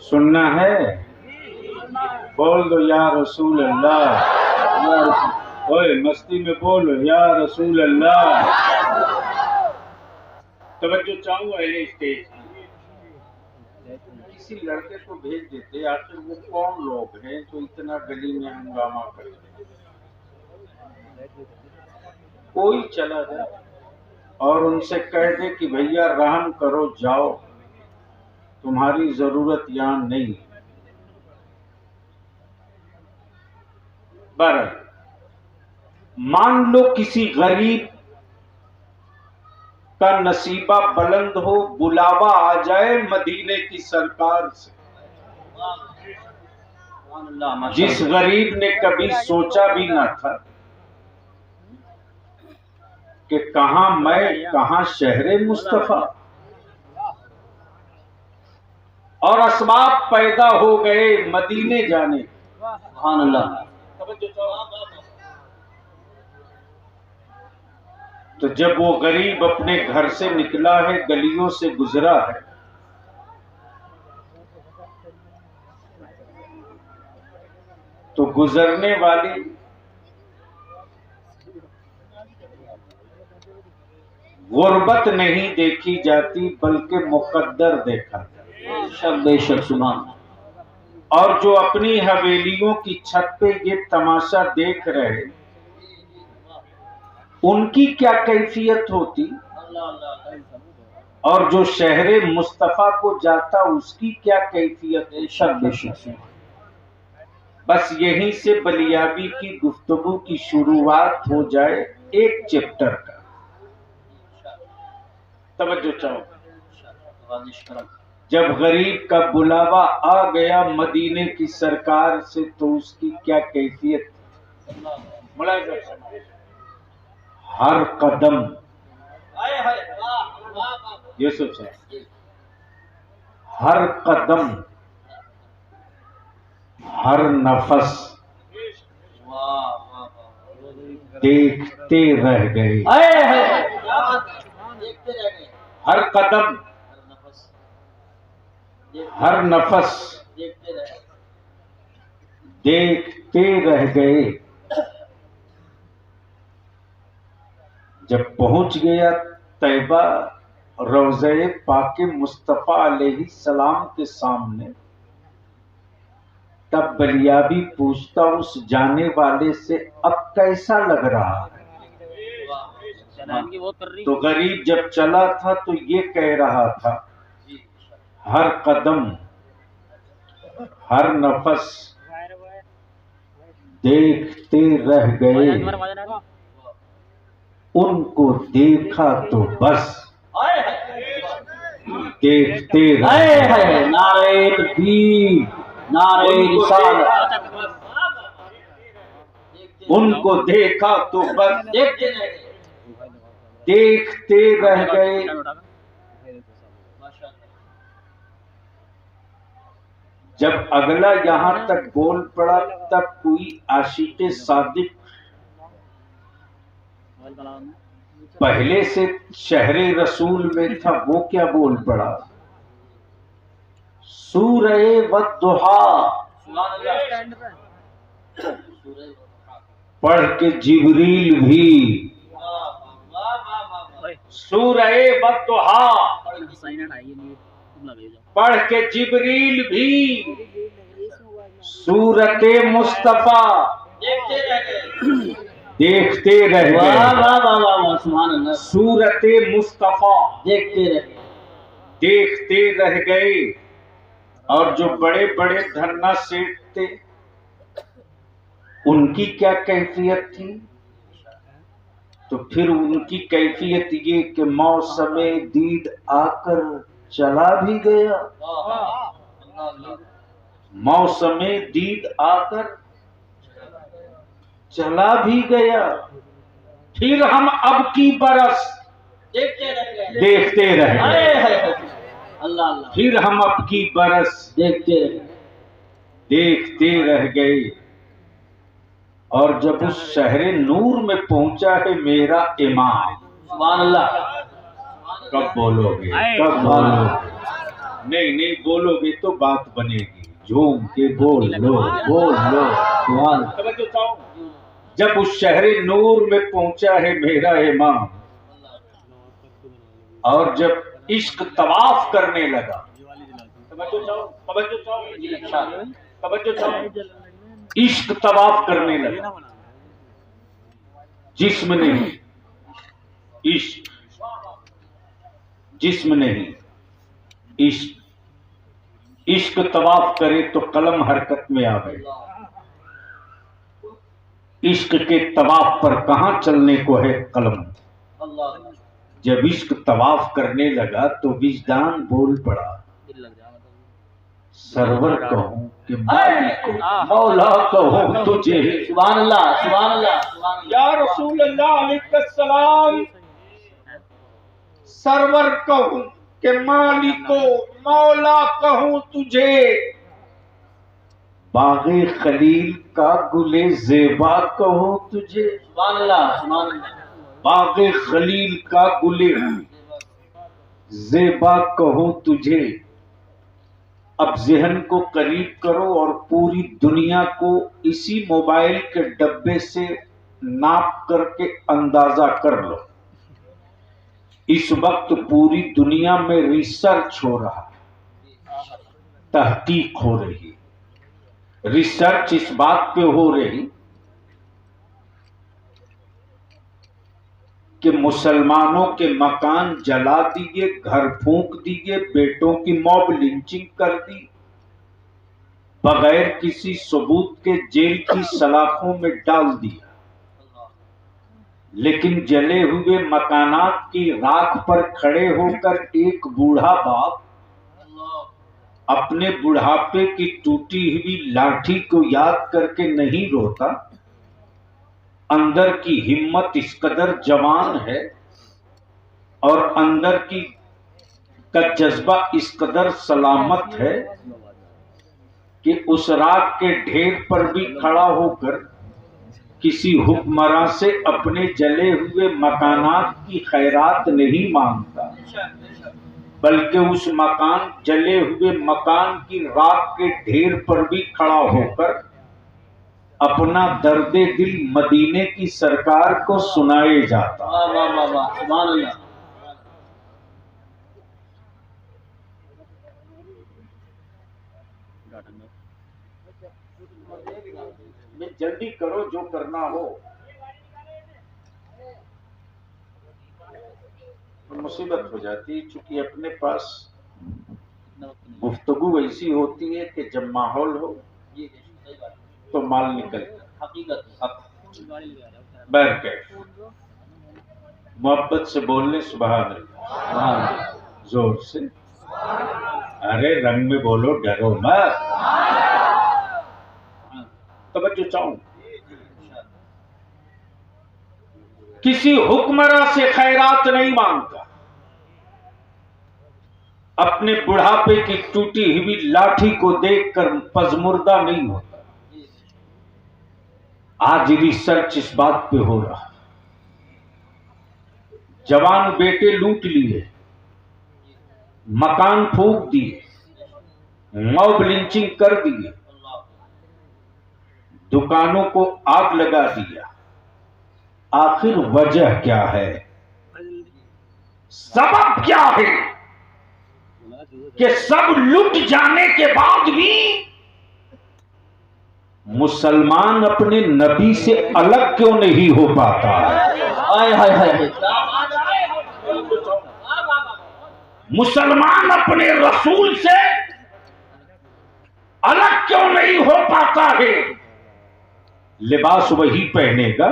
सुनना है? बोल दो या रसूल अल्लाह। ओए मस्ती में बोलो या रसूल अल्लाह। तवज्जो चाहूंगा ये स्टेज किसी लड़के को भेज देते, आखिर वो कौन लोग हैं जो इतना गली में हंगामा करते हैं। कोई चला जाए और उनसे कह दे कि भैया रहम करो, जाओ, तुम्हारी जरूरत यहां नहीं। बरं मान लो किसी गरीब का नसीबा बुलंद हो, बुलावा आ जाए मदीने की सरकार से। जिस गरीब ने कभी सोचा भी ना था कि कहां मैं, कहां शहरे मुस्तफा, और असबाब पैदा हो गए मदीने जाने। सुभान अल्लाह। तो जब वो गरीब अपने घर से निकला है, गलियों से गुजरा है, तो गुजरने वाली गुर्बत नहीं देखी जाती बल्कि मुकद्दर देखा जाता। बेशक सुभान। और जो अपनी हवेलियों की छत पे ये तमाशा देख रहे, उनकी क्या कैफियत होती, और जो शहरे मुस्तफा को जाता उसकी क्या कैफियत है। बेशक। बस यहीं से बलियाबी की गुफ्तगू की शुरुआत हो जाए एक चैप्टर का। तवज्जो चाहो। जब गरीब का बुलावा आ गया मदीने की सरकार से, तो उसकी क्या कैफियत। हर कदम ये सोचा, हर कदम, हर नफस देखते रह गए। हर कदम, हर नफस देखते रह गए। जब पहुंच गया तैबा रोज़े पाके मुस्तफा अलैहिस्सलाम के सामने, तब बलियाबी पूछता उस जाने वाले से, अब कैसा लग रहा है। तो गरीब जब चला था तो ये कह रहा था, हर कदम, हर नफस देखते रह गए, उनको देखा तो बस देखते रहे। नारे तकबीर, नारे रिसालत। उनको देखा तो बस देखते रह गए। जब अगला यहां तक बोल पड़ा, तब कोई आशिक़े सादिक पहले से शहरे रसूल में था, वो क्या बोल पड़ा, सूरह वद्दुहा पढ़ के जिब्रील भी, सूरह वद्दुहा पढ़ के जिब्रील भी सूरते मुस्तफा देखते रह गए। सूरते मुस्तफा देखते रह गए। और जो बड़े बड़े धरना सेठ थे, उनकी क्या कैफियत थी। तो फिर उनकी कैफियत ये कि मौसमे दीद आकर चला भी गया। मौसमे दीद आकर चला भी गया। फिर हम अब की बरस देखते रह गए। फिर हम अब की बरस देखते रह गए। और जब उस शहरे नूर में पहुंचा है मेरा इमाम, सुभान अल्लाह, कब बोलोगे, कब बोलोगे। नहीं नहीं बोलोगे तो बात बनेगी, झूम के बोल लो बोल लो। तवज्जो चाहो। जब उस शहरे नूर में पहुंचा है मेरा इमाम, और जब इश्क तवाफ करने लगा, तवज्जो चाहो, तवज्जो चाहो, तवज्जो चाहो, इश्क तवाफ करने लगा, जिस्म नहीं, इश्क, जिस्म नहीं, इश्क, इश्क तवाफ करे तो कलम हरकत में आ गए। इश्क के तवाफ पर कहां चलने को है कलम। जब इश्क तवाफ करने लगा तो विजदान बोल पड़ा, सरवर कहूं कि मालिक को, मौला कहूं तुझे। सुभान अल्लाह, सुभान अल्लाह, सुभान अल्लाह। या रसूल अल्लाह अलैहिस्सलाम, सरवर कहूं कि मालिक को, मौला कहूं तुझे। बागे खलील का गुले ज़ेबा कहूं तुझे। सुभान अल्लाह, सुभान अल्लाह। बागे खलील का गुले ज़ेबा कहूं तुझे। अब ज़हन को करीब करो और पूरी दुनिया को इसी मोबाइल के डब्बे से नाप करके अंदाजा कर लो। इस वक्त पूरी दुनिया में रिसर्च हो रहा है, तहकीक हो रही। रिसर्च इस बात पे हो रही कि मुसलमानों के मकान जला दिए, घर फूंक दिए, बेटों की मॉब लिंचिंग कर दी, बगैर किसी सबूत के जेल की सलाखों में डाल दिया। लेकिन जले हुए मकानात की राख पर खड़े होकर एक बूढ़ा बाप अपने बुढ़ापे की टूटी हुई लाठी को याद करके नहीं रोता। अंदर की हिम्मत इस कदर जवान है और अंदर की का जज्बा इस कदर सलामत है कि उस राख के ढेर पर भी खड़ा होकर किसी हुक्मरां से अपने जले हुए मकानात की खैरात नहीं मांगता, बल्कि उस मकान, जले हुए मकान की राख के ढेर पर भी खड़ा होकर अपना दर्दे दिल मदीने की सरकार को सुनाए जाता। वाह वाह वाह वाह, सुभान अल्लाह। जल्दी करो जो करना हो। मुसीबत हो जाती, चूंकि अपने पास गुफ्तगू ऐसी होती है कि जब माहौल हो तो माल निकलता। हकीकत बैरकैफ मोहब्बत से बोलने सुभान अल्लाह, जोर से। अरे रंग में बोलो, डरो मत। तवज्जो चाहूं, किसी हुक्मरां से खैरात नहीं मांगता, अपने बुढ़ापे की टूटी हुई लाठी को देखकर पजमुर्दा नहीं होता। आज रिसर्च इस बात पे हो रहा, जवान बेटे लूट लिए, मकान फूंक दिए, मॉब लिंचिंग कर दिए, दुकानों को आग लगा दिया। आखिर वजह क्या है, सबब क्या है कि सब लुट जाने के बाद भी मुसलमान अपने नबी से अलग क्यों नहीं हो पाता है? हाय हाय हाय, मुसलमान अपने रसूल से अलग क्यों नहीं हो पाता है? लिबास वही पहनेगा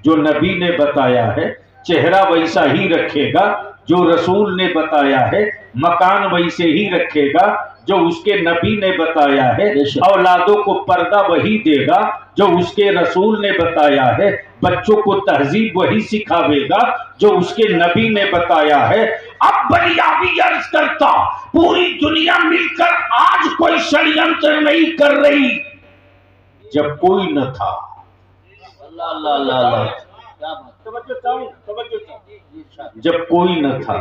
जो नबी ने बताया है, चेहरा वैसा ही रखेगा जो रसूल ने बताया है, मकान वैसे ही रखेगा जो उसके नबी ने बताया है, औलादों को पर्दा वही देगा जो उसके रसूल ने बताया है, बच्चों को तहजीब वही सिखावेगा जो उसके नबी ने बताया है। अब बलियाबी अर्ज करता, पूरी दुनिया मिलकर आज कोई षड्यंत्र नहीं कर रही, जब कोई न था। अल्लाह अल्लाह अल्लाह अल्लाह, क्या बात। जब कोई न था,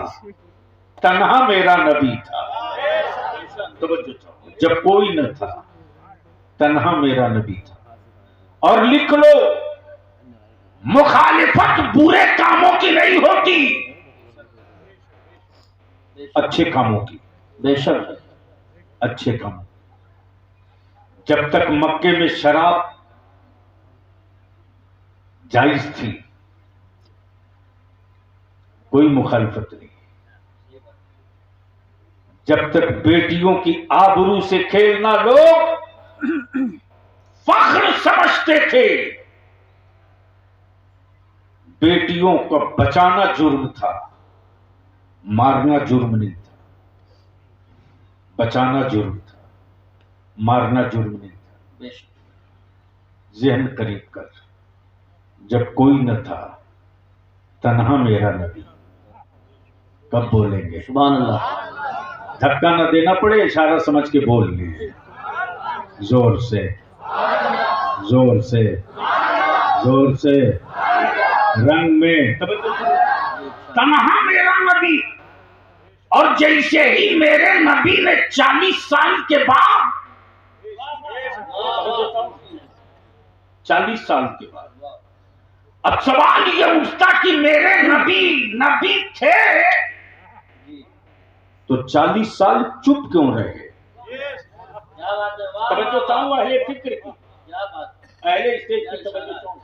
तन्हा मेरा नबी था। तवज्जो चाहो, जब कोई न था तन्हा मेरा नबी था। और लिख लो, मुखालिफत बुरे कामों की नहीं होती, अच्छे कामों की। बेशक अच्छे कामों। जब तक मक्के में शराब जायज थी, कोई मुखालिफत नहीं। जब तक बेटियों की आबरू से खेलना लोग फख्र समझते थे, बेटियों को बचाना जुर्म था, मारना जुर्म नहीं था। बचाना जुर्म था, मारना जुर्म नहीं था। बेशक ज़हन करीब कर, जब कोई न था तन्हा मेरा नबी, कब बोलेंगे? सुभान अल्लाह। धक्का न देना पड़े, इशारा समझ के बोल लीजिए, जोर से, जोर से, जोर से, रंग में। तन्हा मेरा नबी। और जैसे ही मेरे नबी ने 40 साल के बाद, 40 साल के बाद, अब सवाल ये उठता कि मेरे नबी थे तो 40 साल चुप क्यों रहे? क्या बात है, वाह, तवज्जो चाहूं अहले फिक्र की, क्या बात है। अहले स्टेज की तवज्जो चाहूं।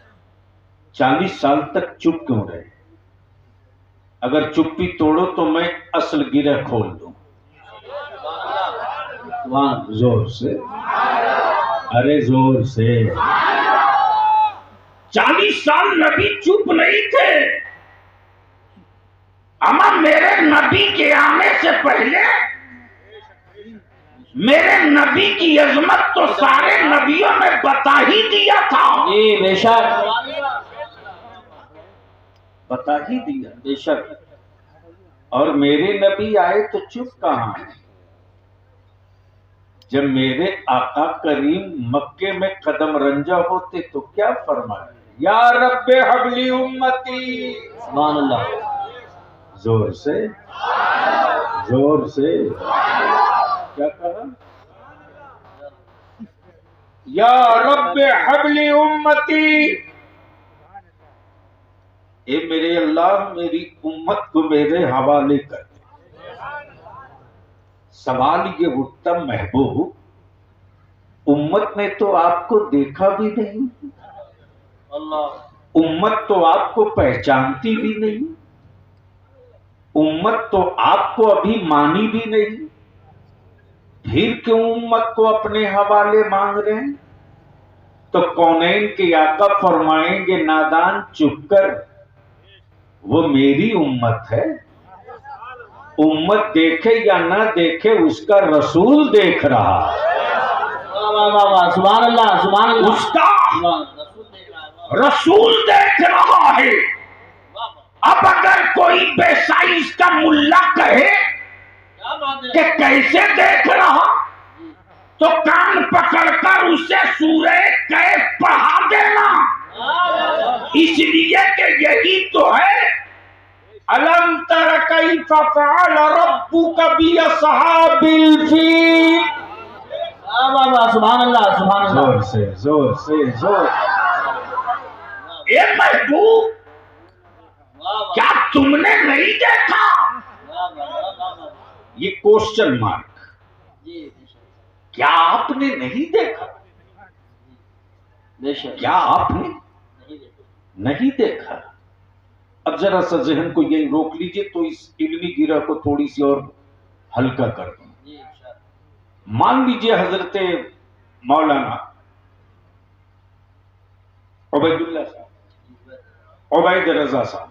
40 साल तक चुप क्यों रहे? अगर चुप्पी तोड़ो तो मैं असल गिरह खोल दूं। वाह, जोर से, अरे जोर से। 40 साल नबी चुप नहीं थे। अमा मेरे नबी के आने से पहले मेरे नबी की अजमत तो सारे नबियों ने बता ही दिया था। जी बेशक, बता ही दिया। बेशक और मेरे नबी आए तो चुप कहां है? जब मेरे आका करीम मक्के में कदम रंजा होते तो क्या फरमाया? या रब्बे हबली उम्मती। सुभान अल्लाह। जोर से, जोर से। क्या कहा? या रब्बे हबली उम्मती। ए मेरे अल्लाह, मेरी उम्मत को मेरे हवाले कर दे। सवाल ये उठता, महबूब, उम्मत ने तो आपको देखा भी नहीं, अल्लाह, उम्मत तो आपको पहचानती भी नहीं, उम्मत तो आपको अभी मानी भी नहीं, फिर क्यों उम्मत को अपने हवाले मांग रहे हैं? तो कौनैन के आका फरमाएंगे, नादान चुप कर, वो मेरी उम्मत है। उम्मत देखे या ना देखे, उसका रसूल देख रहा है। वाह वाह वाह, सुभान अल्लाह, सुभान अल्लाह। उसका रसूल देख रहा है, वाह, रसूल देख रहा है। वाह, वाह, अब अगर कोई बेसाइज का मुल्ला कहे क्या बात है। कि कैसे देख रहा, तो कान पकड़कर उसे सूरह कैफ पढ़ा देना, वाह, वाह, वाह, इसलिए कि यही तो है, अलम तर कैफ फअल रब्बुका बिअस्हाबिल फील। वाह, वाह, वाह, सुभान अल्लाह, सुभान अल्लाह। जोर से, जोर से, जोर। ए महबूब, वाह, वाह, क्या तुमने नहीं देखा? वाह, वाह, वाह, वाह, ये क्वेश्चन मार्क। जी बेशक, क्या आपने नहीं देखा? बेशक, क्या आपने नहीं देखो। नहीं देखा? अब जरा सा जहन को यही रोक लीजिए तो इस इल्मी गिरा को थोड़ी सी और हल्का कर दूं। जी बेशक, मान लीजिए हजरत मौलाना उबैदुल्लाह साहब, उबैद रजा साहब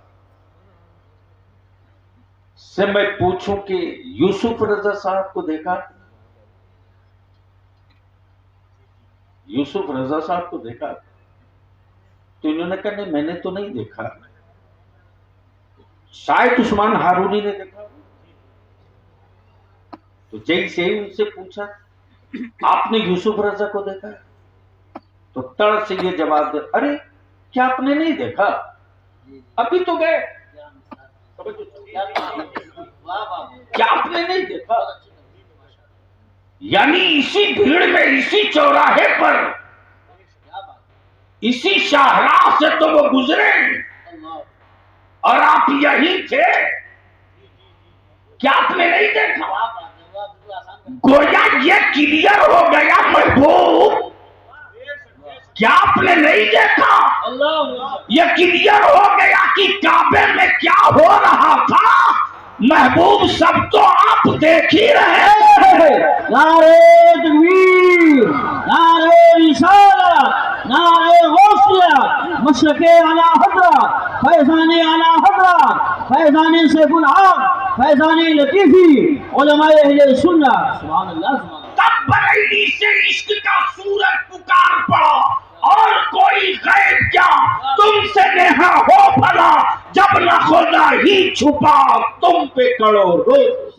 से मैं पूछूं कि यूसुफ रजा साहब को देखा? यूसुफ रजा साहब को देखा? तो इन्होंने कहा नहीं, मैंने तो नहीं देखा। शायद उस्मान हारूनी ने देखा। तो जैसे ही उनसे पूछा, आपने यूसुफ रजा को देखा? तो तड़ से ये जवाब दे, अरे क्या आपने नहीं देखा? अभी तो गए। क्या बात है। वाह, वाह, क्या आपने नहीं देखा? यानी इसी भीड़ में, इसी चौराहे पर, क्या बात, इसी शाहराह से तो वो गुजरे अल्लाह, और आप यही थे। क्या आपने नहीं देखा? क्या बात है, वाह, बिल्कुल आसान कर गोया ये क्लियर हो गया महबूब, क्या आपने नहीं देखा? अल्लाह, ये क्लियर हो गया कि काबे में क्या हो रहा था। महबूब सब तो आप देख ही रहे हैं। नारे तकबीर, नारे रिसालत, नारे गौसिया, मशरक़े आला हज़रत, फैज़ाने आला हज़रत, फैज़ाने सैफुल हक़, फैज़ाने लतीफ़ी, उलमाए अहले सुन्नत। सुभान अल्लाह, सुभान अल्लाह। तब बरेली से इश्क का सूरज पुकार पड़ा, और कोई गैब क्या तुमसे नेहा हो भला, जब न खुदा ही छुपा तुम पे करो रोज।